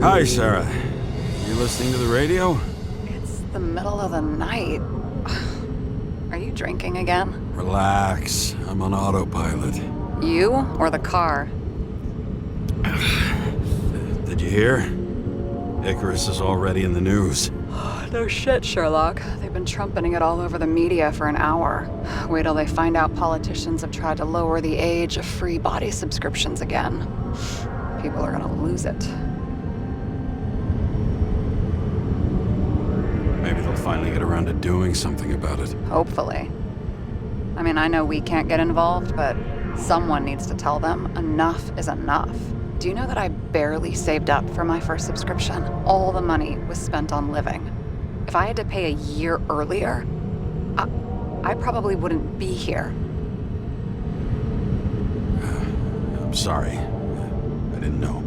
Hi, Sarah. You listening to the radio? It's the middle of the night. Are you drinking again? Relax. I'm on autopilot. You or the car? Did you hear? Icarus is already in the news. No shit, Sherlock. They've been trumpeting it all over the media for an hour. Wait till they find out politicians have tried to lower the age of free body subscriptions again. People are gonna lose it. Maybe they'll finally get around to doing something about it. Hopefully. I mean, I know we can't get involved, but someone needs to tell them enough is enough. Do you know that I barely saved up for my first subscription? All the money was spent on living. If I had to pay a year earlier, I probably wouldn't be here. I'm sorry. I didn't know.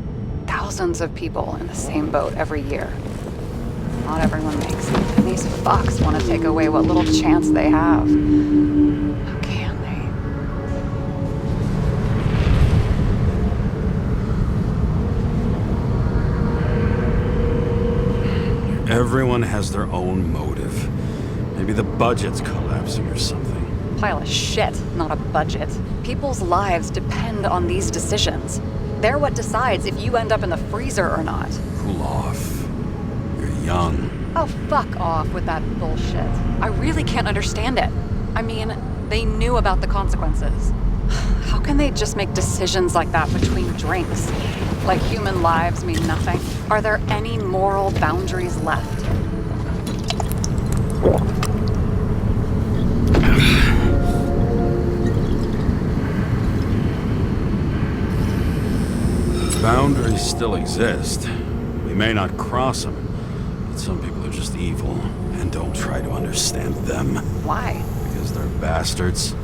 Thousands of people in the same boat every year. Not everyone makes it, and these fucks want to take away what little chance they have. How can they? Everyone has their own motive. Maybe the budget's collapsing or something. Pile of shit, not a budget. People's lives depend on these decisions. They're what decides if you end up in the freezer or not. Cool off. You're young. Oh, fuck off with that bullshit. I really can't understand it. I mean, they knew about the consequences. How can they just make decisions like that between drinks? Like human lives mean nothing? Are there any moral boundaries left? Boundaries still exist. We may not cross them, but some people are just evil and don't try to understand them. Why? Because they're bastards,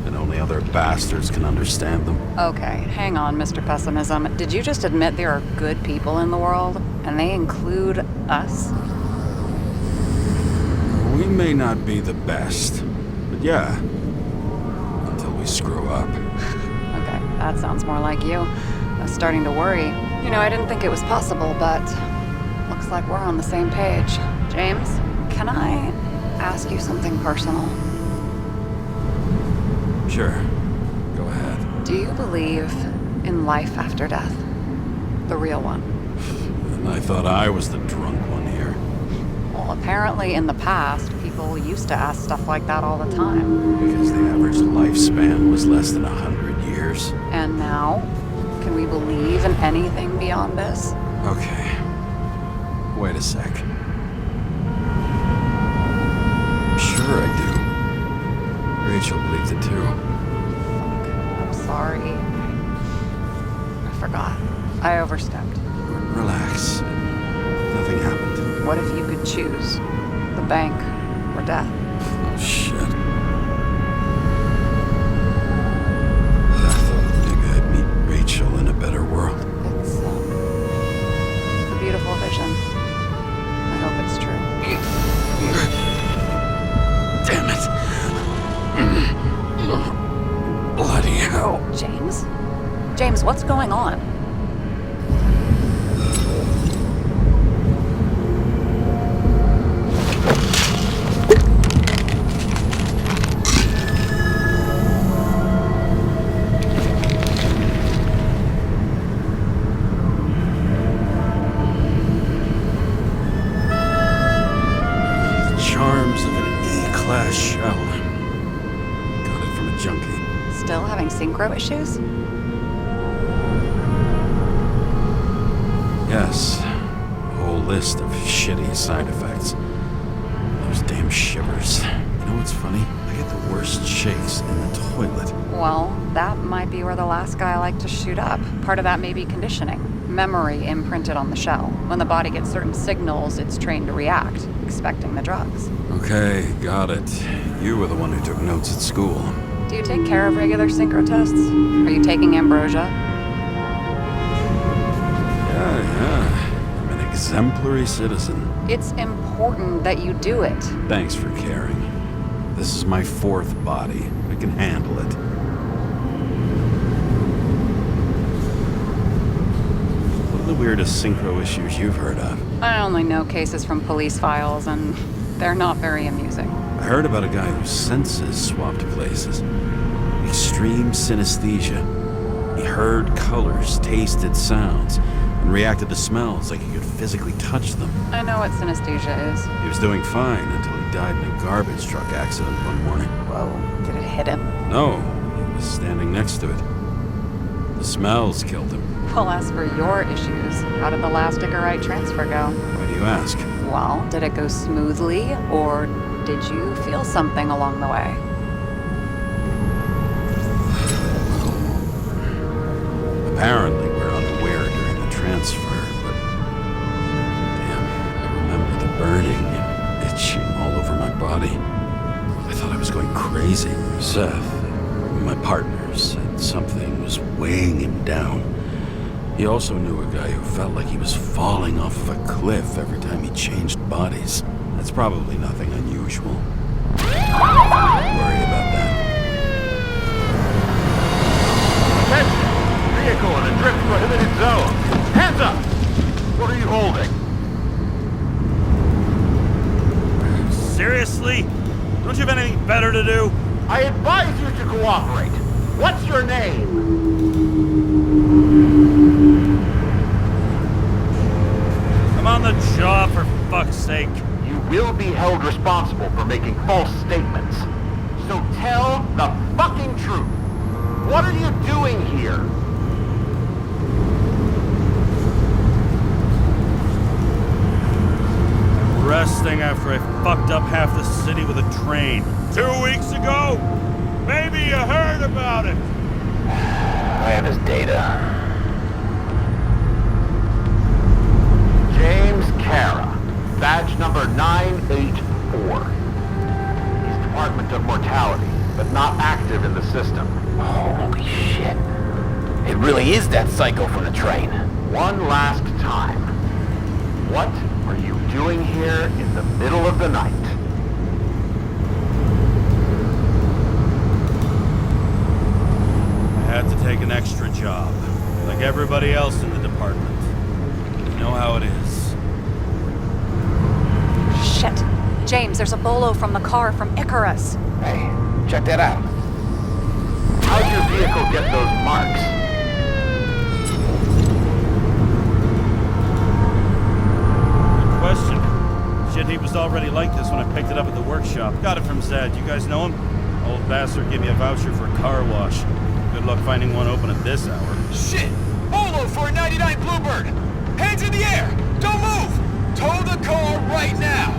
and only other bastards can understand them. Okay, hang on, Mr. Pessimism. Did you just admit there are good people in the world, and they include us? We may not be the best, but yeah, until we screw up. Okay, that sounds more like you. I was starting to worry. You know, I didn't think it was possible, but looks like we're on the same page. James, can I ask you something personal? Sure, go ahead. Do you believe in life after death? The real one? And I thought I was the drunk one here. Well, apparently in the past, people used to ask stuff like that all the time. Because the average lifespan was less than 100 years. And now? Can we believe in anything beyond this? Okay. Wait a sec. Sure I do. Rachel believes it too. I'm sorry. I forgot. I overstepped. Relax. Nothing happened. What if you could choose? The bank or death? Oh, shit. I thought maybe I'd meet Rachel in a better world. It's a beautiful vision. I hope it's true. Damn it. Bloody hell. James? James, what's going on? Charms of an E-class shell. Got it from a junkie. Still having synchro issues? Yes. A whole list of shitty side effects. Those damn shivers. You know what's funny? I get the worst shakes in the toilet. Well, that might be where the last guy liked to shoot up. Part of that may be conditioning. Memory imprinted on the shell. When the body gets certain signals, it's trained to react, expecting the drugs. Okay, got it. You were the one who took notes at school. Do you take care of regular synchro tests? Are you taking ambrosia? Yeah. I'm an exemplary citizen. It's important that you do it. Thanks for caring. This is my fourth body. I can handle it. are the weirdest synchro issues you've heard of? I only know cases from police files, and they're not very amusing. I heard about a guy whose senses swapped places. Extreme synesthesia. He heard colors, tasted sounds, and reacted to smells like he could physically touch them. I know what synesthesia is. He was doing fine until he died in a garbage truck accident one morning. Whoa, did it hit him? No, he was standing next to it. The smells killed him. Well, as for your issues, how did the last Icarite transfer go? Why do you ask? Well, did it go smoothly, or did you feel something along the way? Apparently, we're unaware during the transfer, but... Damn, I remember the burning and itching all over my body. I thought I was going crazy. Seth, my partner, said something was weighing him down. He also knew a guy who felt like he was falling off of a cliff every time he changed bodies. That's probably nothing unusual. Don't worry about that. Attention! Vehicle in a drift prohibited zone. Hands up! What are you holding? Seriously? Don't you have anything better to do? I advise you to cooperate. What's your name? I'm on the job, for fuck's sake. You will be held responsible for making false statements. So tell the fucking truth. What are you doing here? Resting after I fucked up half the city with a train. 2 weeks ago? Maybe you heard about it. I have his data. James Kara, badge number 984. He's Department of Mortality, but not active in the system. Holy shit. It really is that psycho from the train. One last time. What are you doing here in the middle of the night? I had to take an extra job, like everybody else in the department. You know how it is. Shit. James, there's a bolo from the car from Icarus. Hey, check that out. How'd your vehicle get those marks? Good question. Shit, he was already like this when I picked it up at the workshop. Got it from Zed. You guys know him? Old bastard gave me a voucher for a car wash. Good luck finding one open at this hour. Shit! Bolo for a 99 Bluebird! Hands in the air! Don't move! Tow the car right now!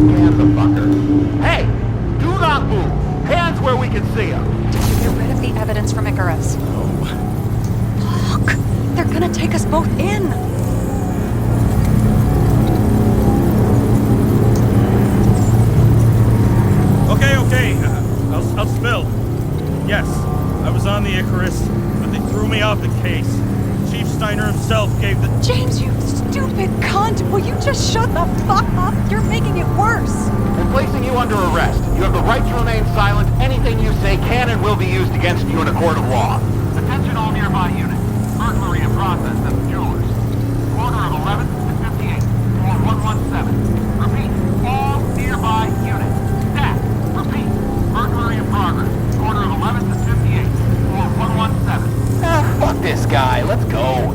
Scan the fucker. Hey! Do not move! Hands where we can see them! Did you get rid of the evidence from Icarus? Look! They're gonna take us both in! Okay. I'll spill. Yes, I was on the Icarus, but they threw me off the case. Chief Steiner himself gave the... James, you stupid cunt! Will you just shut the fuck up? You're making it worse! We're placing you under arrest. You have the right to remain silent. Anything you say can and will be used against you in a court of law. Attention all nearby units. Burglary in process at the jewelers. Corner of 11th and 58. Floor 117. Repeat. All nearby units. Staff. Repeat. Burglary in progress. Corner of 11th and 58. Floor 117. Fuck this guy. Let's go.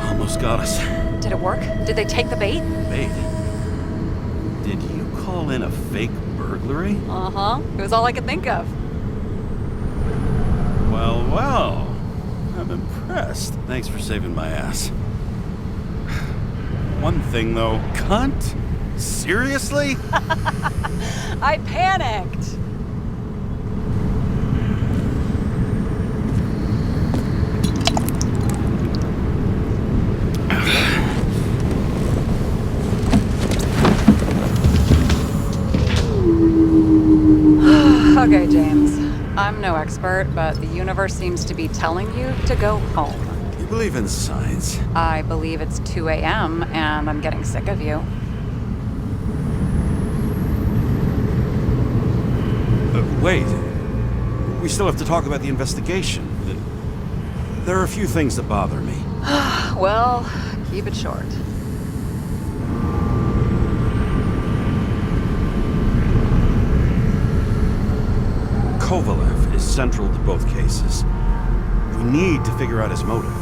Almost got us. Did it work? Did they take the bait? Wait. Did you call in a fake burglary? Uh-huh. It was all I could think of. Well. I'm impressed. Thanks for saving my ass. One thing, though. Cunt? Seriously? I panicked. Okay, James. I'm no expert, but the universe seems to be telling you to go home. You believe in science? I believe it's 2 a.m. and I'm getting sick of you. Wait. We still have to talk about the investigation. There are a few things that bother me. Well, keep it short. Kovalev is central to both cases. We need to figure out his motive.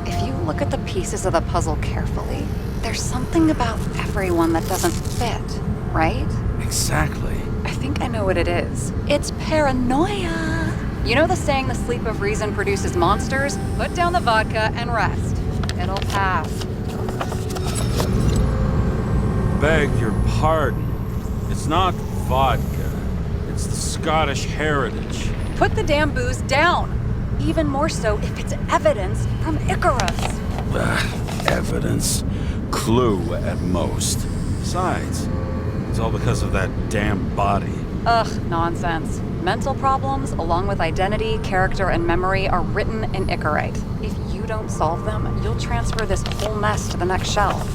If you look at the pieces of the puzzle carefully, there's something about everyone that doesn't fit, right? Exactly. I think I know what it is. It's paranoia. You know the saying, the sleep of reason produces monsters? Put down the vodka and rest. It'll pass. Beg your pardon. It's not vodka. It's the Scottish heritage. Put the damn booze down. Even more so if it's evidence from Icarus. Evidence. Clue at most. Besides, it's all because of that damn body. Ugh, nonsense. Mental problems, along with identity, character, and memory, are written in Icarite. If you don't solve them, you'll transfer this whole mess to the next shelf.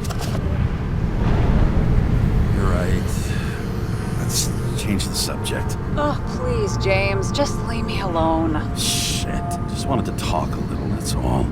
You're right. Let's change the subject. Oh, please, James, just leave me alone. Shit. Just wanted to talk a little, that's all.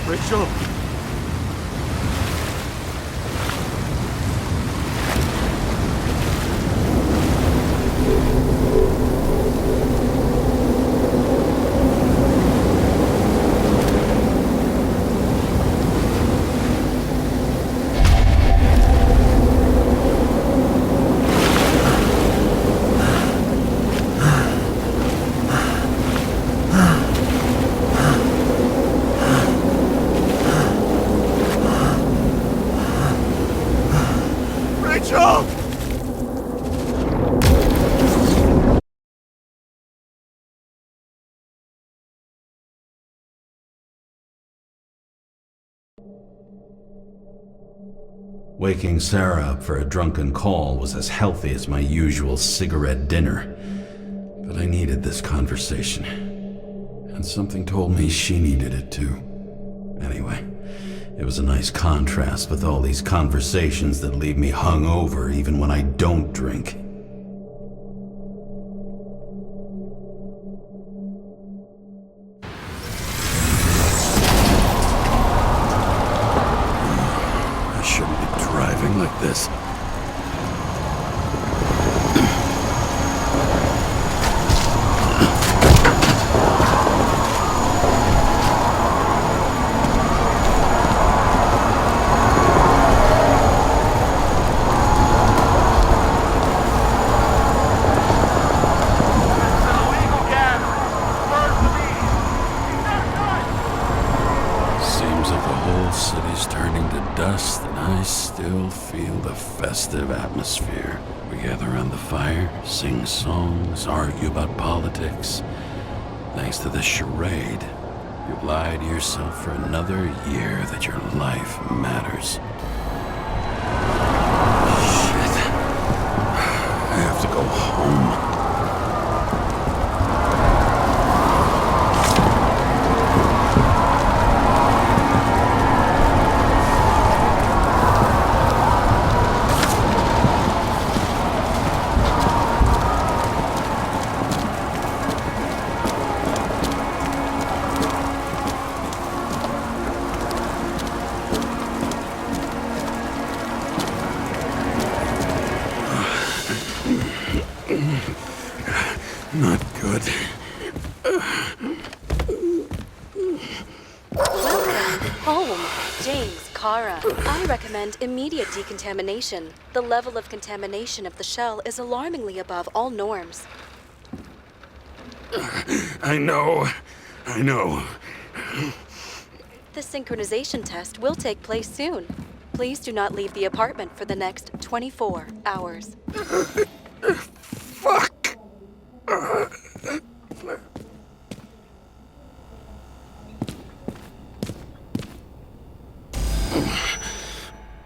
Rachel! Rachel! Waking Sarah up for a drunken call was as healthy as my usual cigarette dinner. But I needed this conversation. And something told me she needed it too. Anyway, it was a nice contrast with all these conversations that leave me hungover even when I don't drink. I shouldn't be driving like this. City's turning to dust, and I still feel the festive atmosphere. We gather around the fire, sing songs, argue about politics. Thanks to this charade, you've lied to yourself for another year that your life matters. Shit. I have to go home. Home. James, Kara. I recommend immediate decontamination. The level of contamination of the shell is alarmingly above all norms. I know. The synchronization test will take place soon. Please do not leave the apartment for the next 24 hours. Fuck!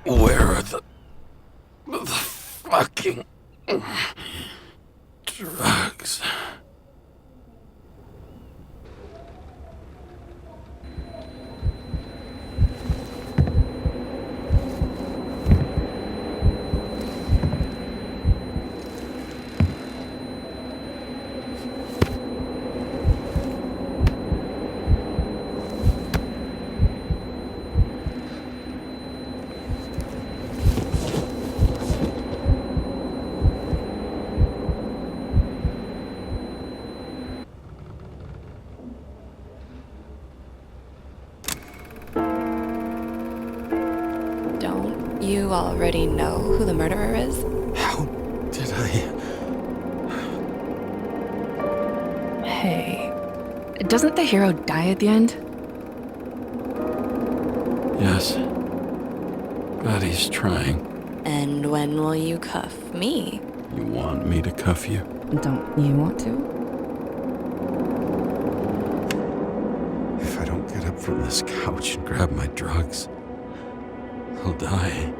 Where are the fucking drugs? Don't you already know who the murderer is? How did I... Hey, doesn't the hero die at the end? Yes. But he's trying. And when will you cuff me? You want me to cuff you? Don't you want to? If I don't get up from this couch and grab my drugs, I'll die.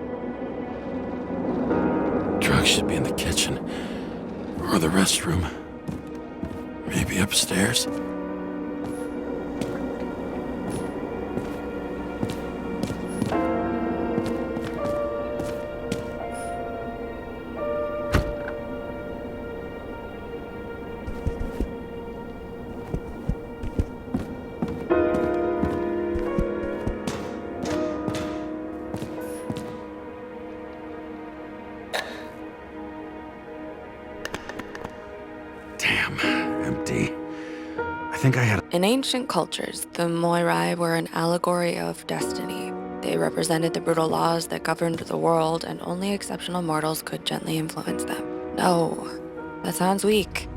Drugs should be in the kitchen. Or the restroom. Maybe upstairs. Damn, empty. I think I had... In ancient cultures, the Moirai were an allegory of destiny. They represented the brutal laws that governed the world, and only exceptional mortals could gently influence them. No, that sounds weak.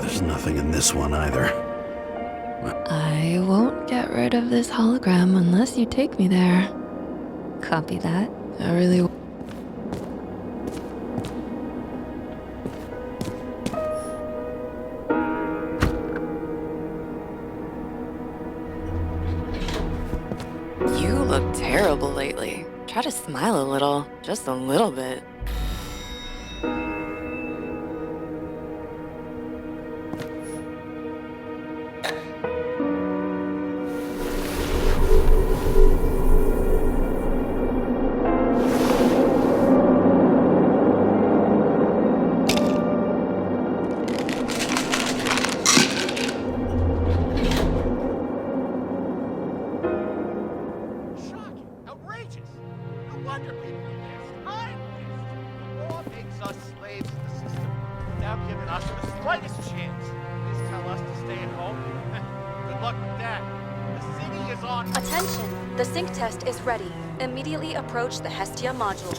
There's nothing in this one either. I won't get rid of this hologram unless you take me there. Copy that. I really... You look terrible lately. Try to smile a little. Just a little bit. Attention! The sync test is ready. Immediately approach the Hestia module.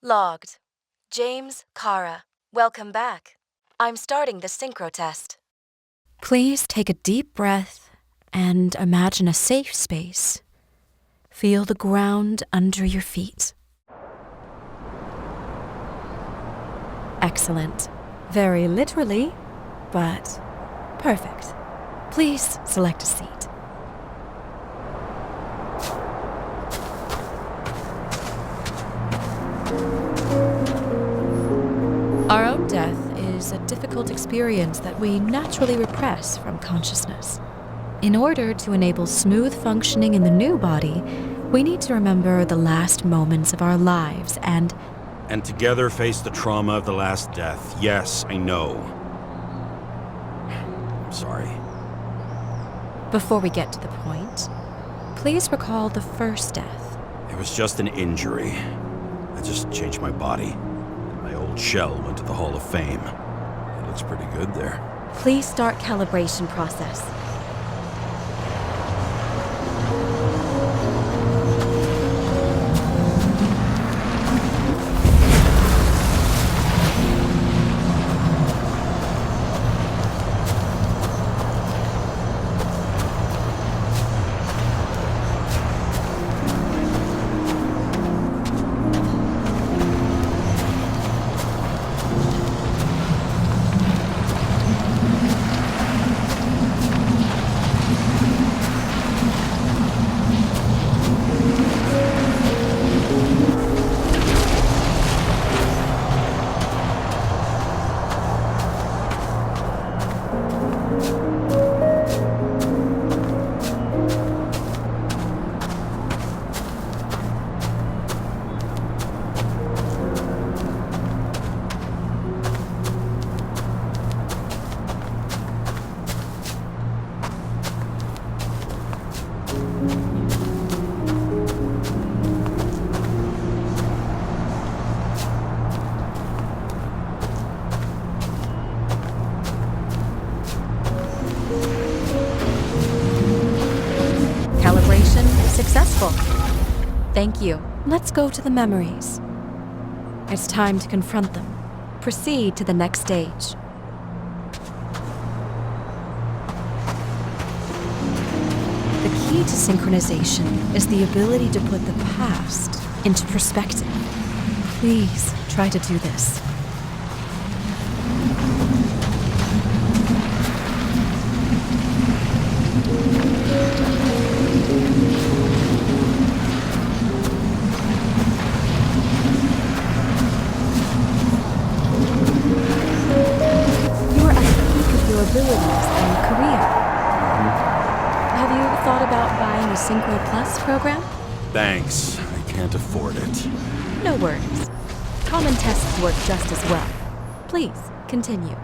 Logged. James, Kara, welcome back. I'm starting the synchro test. Please take a deep breath and imagine a safe space. Feel the ground under your feet. Excellent. Very literally, but perfect. Please select a seat. Our own death is a difficult experience that we naturally repress from consciousness. In order to enable smooth functioning in the new body, we need to remember the last moments of our lives and together face the trauma of the last death. Yes, I know. I'm sorry. before we get to the point, please recall the first death. It was just an injury. I just changed my body. My old shell went to the Hall of Fame. It looks pretty good there. Please start calibration process. Calibration successful. Thank you. Let's go to the memories. It's time to confront them. Proceed to the next stage. The key to synchronization is the ability to put the past into perspective. Please try to do this. Abilities and career. Have you thought about buying a Synchro Plus program? Thanks. I can't afford it. No worries. Common tests work just as well. Please, continue.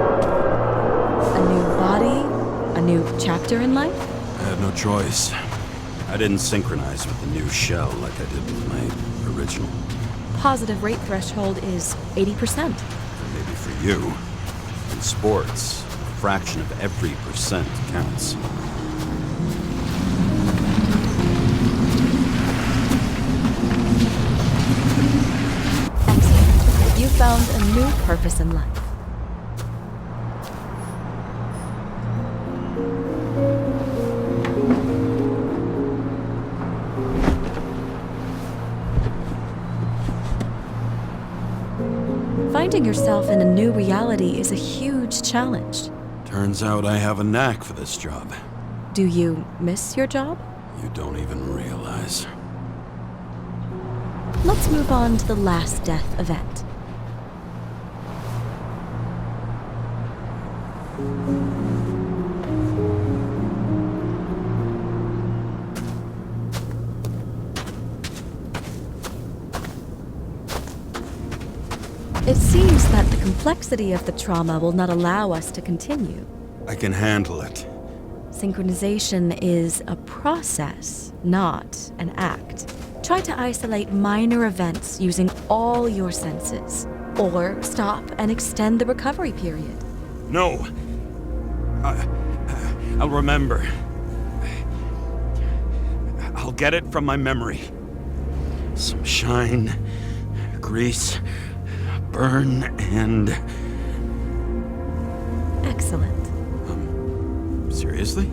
A new body? A new chapter in life? I had no choice. I didn't synchronize with the new shell like I did with my original. Positive rate threshold is 80%. Maybe for you. In sports, a fraction of every percent counts. Excellent. You found a new purpose in life. Finding yourself in a new reality is a huge challenge. Turns out I have a knack for this job. Do you miss your job? You don't even realize. Let's move on to the last death event. It seems that the complexity of the trauma will not allow us to continue. I can handle it. Synchronization is a process, not an act. Try to isolate minor events using all your senses. Or stop and extend the recovery period. No. I'll remember. I'll get it from my memory. Some shine, grease, burn, and... Excellent. Seriously?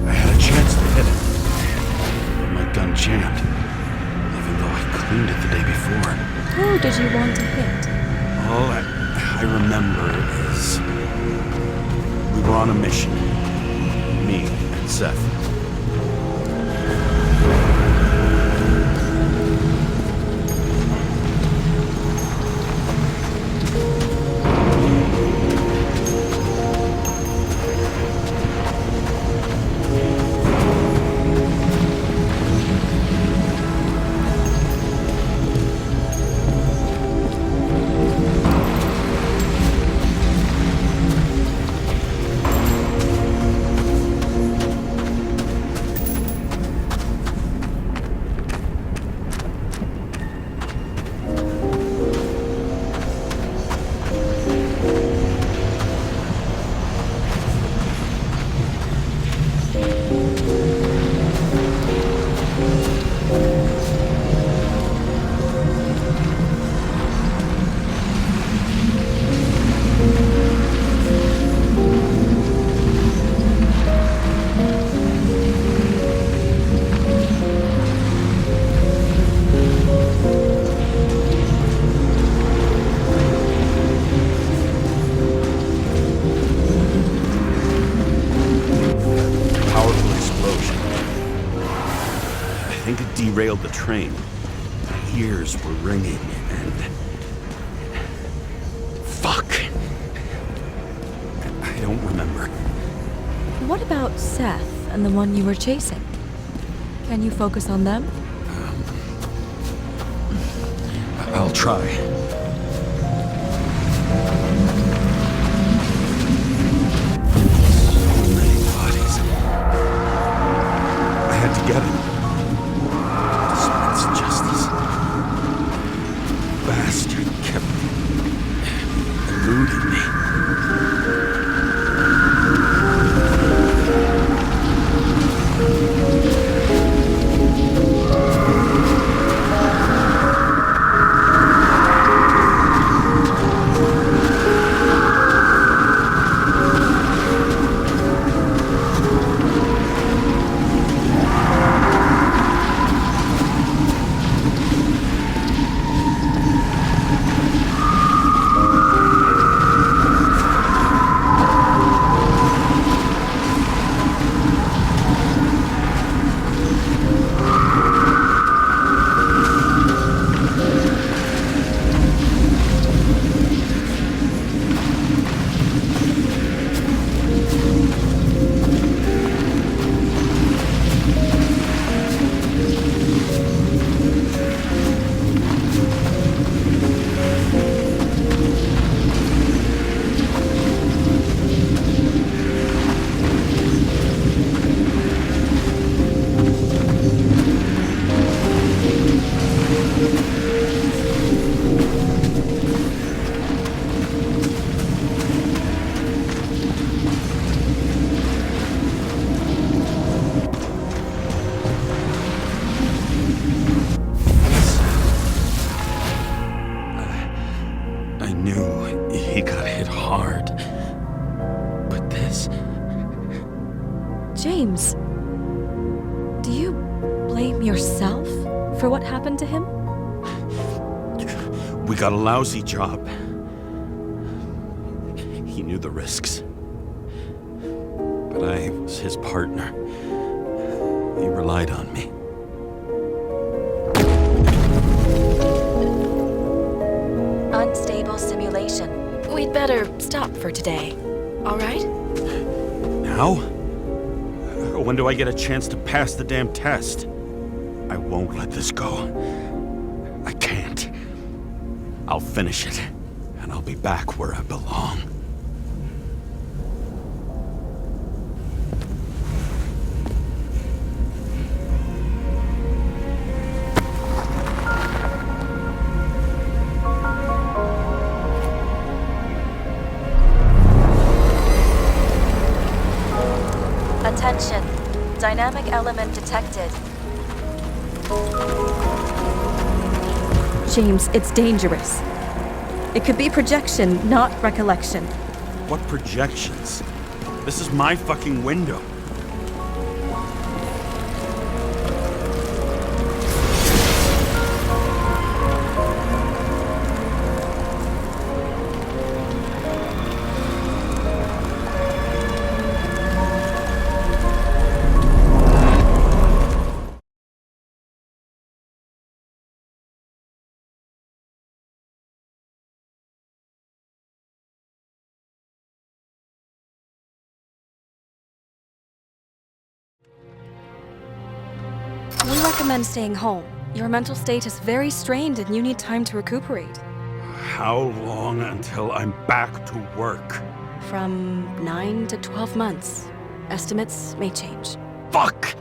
I had a chance to hit it. But my gun jammed. Even though I cleaned it the day before. Who did you want to hit? All I remember is we were on a mission. Me and Seth. Derailed the train. My ears were ringing and... Fuck! I don't remember. What about Seth and the one you were chasing? Can you focus on them? I'll try. So many bodies. I had to get him. Justice. Bastard kept eluding me. He got hit hard. But this... James, do you blame yourself for what happened to him? We got a lousy job. He knew the risks. But I was his partner. He relied on me. Unstable simulation. We'd better stop for today. All right? Now? When do I get a chance to pass the damn test? I won't let this go. I can't. I'll finish it, and I'll be back where I belong. Attention. Dynamic element detected. James, it's dangerous. It could be projection, not recollection. What projections? This is my fucking window. We recommend staying home. Your mental state is very strained and you need time to recuperate. How long until I'm back to work? From 9 to 12 months. Estimates may change. Fuck!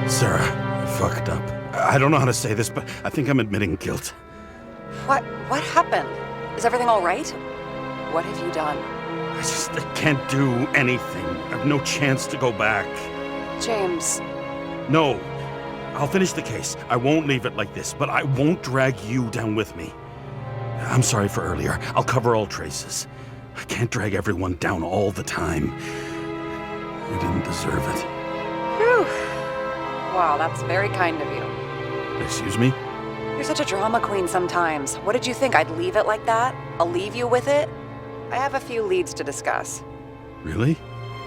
Sarah, I fucked up. I don't know how to say this, but I think I'm admitting guilt. What happened? Is everything all right? What have you done? I can't do anything. I have no chance to go back. James, No. I'll finish the case. I won't leave it like this, but I won't drag you down with me. I'm sorry for earlier. I'll cover all traces. I can't drag everyone down all the time. You didn't deserve it. whew. Wow, that's very kind of you. Excuse me? You're such a drama queen sometimes. What did you think, I'd leave it like that? I'll leave you with it? I have a few leads to discuss. Really?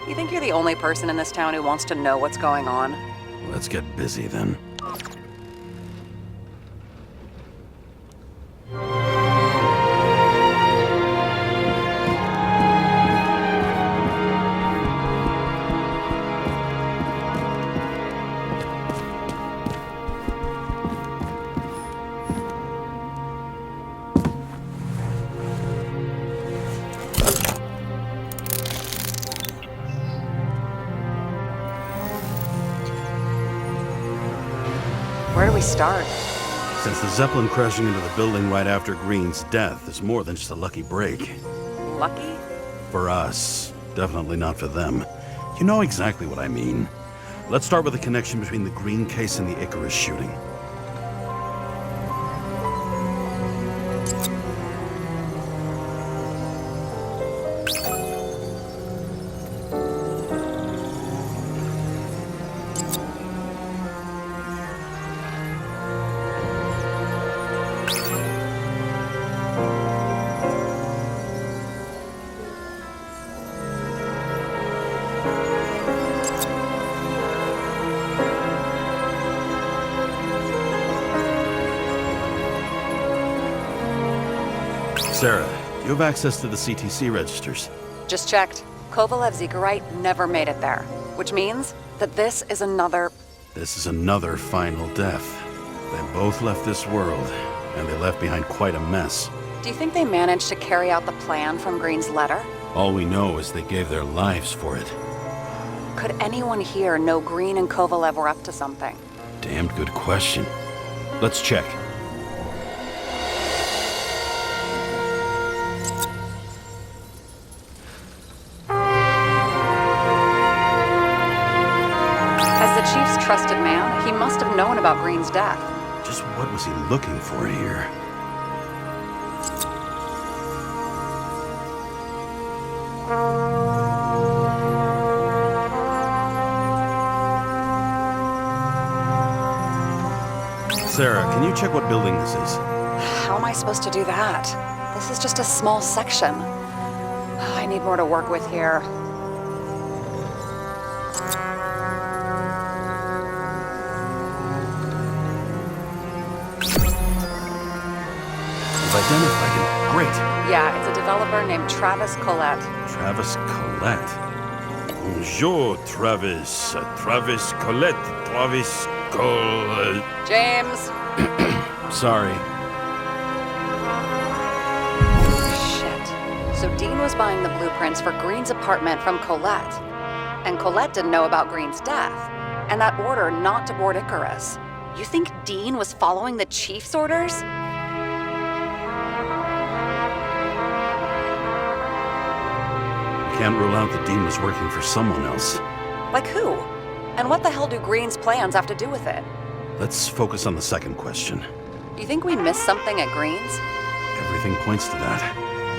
You think you're the only person in this town who wants to know what's going on? Let's get busy then. Where do we start? Since the Zeppelin crashing into the building right after Green's death is more than just a lucky break. Lucky? For us. Definitely not for them. You know exactly what I mean. Let's start with the connection between the Green case and the Icarus shooting. Sarah, you have access to the CTC registers. Just checked. Kovalev's Zekarite never made it there, which means that this is another... This is another final death. They both left this world, and they left behind quite a mess. Do you think they managed to carry out the plan from Green's letter? All we know is they gave their lives for it. Could anyone here know Green and Kovalev were up to something? Damned good question. Let's check. As the chief's trusted man, he must have known about Green's death. Just what was he looking for here? Sarah, can you check what building this is? How am I supposed to do that? This is just a small section. I need more to work with here. You've identified him. Great. Yeah, it's a developer named Travis Collette. Travis Collette. Bonjour, Travis. Travis Colette. Travis Colette. James! Sorry. Shit. So Dean was buying the blueprints for Green's apartment from Collette. And Collette didn't know about Green's death. And that order not to board Icarus. You think Dean was following the chief's orders? Can't rule out that Dean was working for someone else. Like who? And what the hell do Green's plans have to do with it? Let's focus on the second question. You think we missed something at Green's? Everything points to that.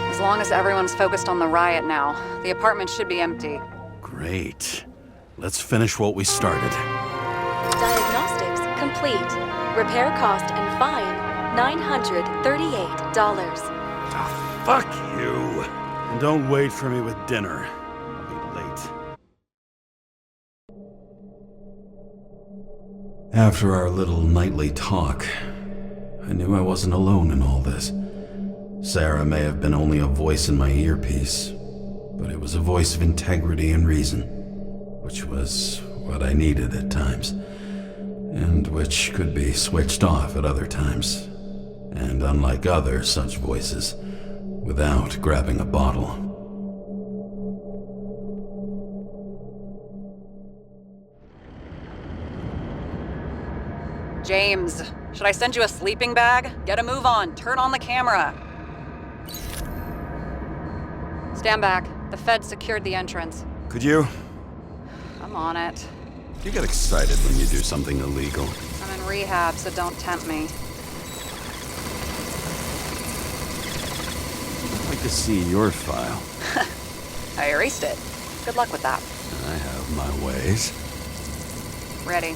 As long as everyone's focused on the riot now, the apartment should be empty. Great. Let's finish what we started. Diagnostics complete. Repair cost and fine $938. Fuck you. And don't wait for me with dinner. I'll be late. After our little nightly talk, I knew I wasn't alone in all this. Sarah may have been only a voice in my earpiece, but it was a voice of integrity and reason, which was what I needed at times, and which could be switched off at other times, and unlike other such voices, without grabbing a bottle. James, should I send you a sleeping bag? Get a move on. Turn on the camera. Stand back. The Fed secured the entrance. Could you? I'm on it. You get excited when you do something illegal. I'm in rehab, so don't tempt me. I'd like to see your file. I erased it. Good luck with that. I have my ways. Ready.